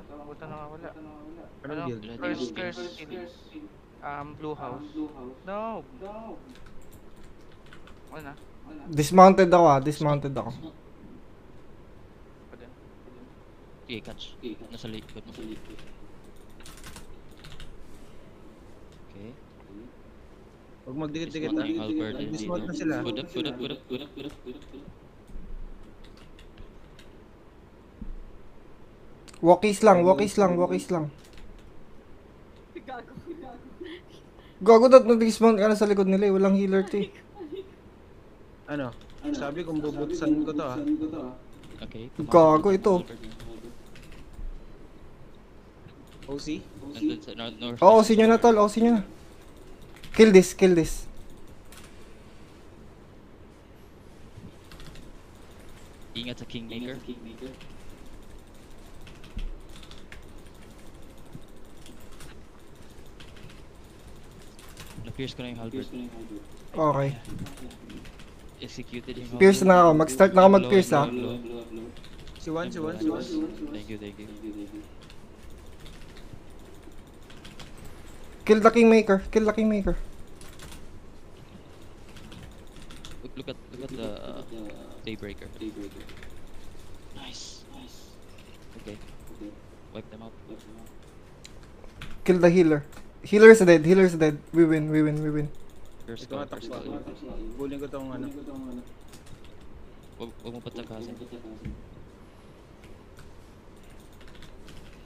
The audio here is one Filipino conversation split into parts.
Buta na wala. Anong guild? Curse City. Blue house. No. Ano na? Dismounted ako dismounted ako. Pa din. Okay, catch. Nasa likod mo. Okay. Huwag magdikit-dikit Dismount na yung halberd Dismount dito. na sila. Good up. Walkies lang. Gago na-dismount ka na sa likod nila walang healer to eh. Ano? Sabi kung bubutsan ko to Okay. Gago ito. OC? Nandun sa north. Oo, sinyo na tol, na. Kill this. Ingat sa Kingmaker. Na-pierce ko na yung halberd. Okay. Executed yung halberd. Pierce na ako, mag-start na ako mag-pierce ha. Si Juan. Thank you. Kill the Kingmaker. Look at the Daybreaker. Nice. Okay. Wipe them out. Kill the healer. Healer's dead. We win. First Ito nga call. takbo. Buling ko tong ano. Huwag mo patakasin.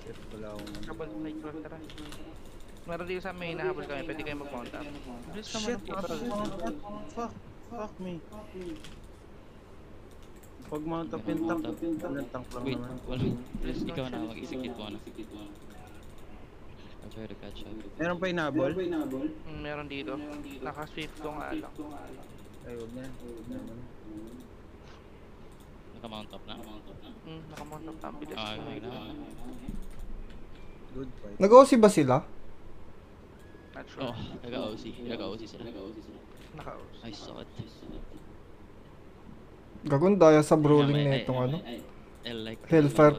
Shit, wala akong ano. Habol like tara. Meron dito sa amin, hinahabol kami. Pwede kayo mag-mount up. Bilis naman Shit, ang puto. fuck me. Pag mount up yung tank, anong tank lang Wait, naman. wala. Ikaw na mag-execute mo. I'll try to catch up. Meron pa inabol? Meron dito. Naka-swift ko nga lang. Ay, huwag na. Naka-mount up na. Naka-mount up. Ang bilis. Okay na. Good fight. Nag-OC ba sila? Not sure. Oh, nag-OC sila. Naka-OC. I saw it. Gagon daya sa brawling na itong ano. I like Hellfire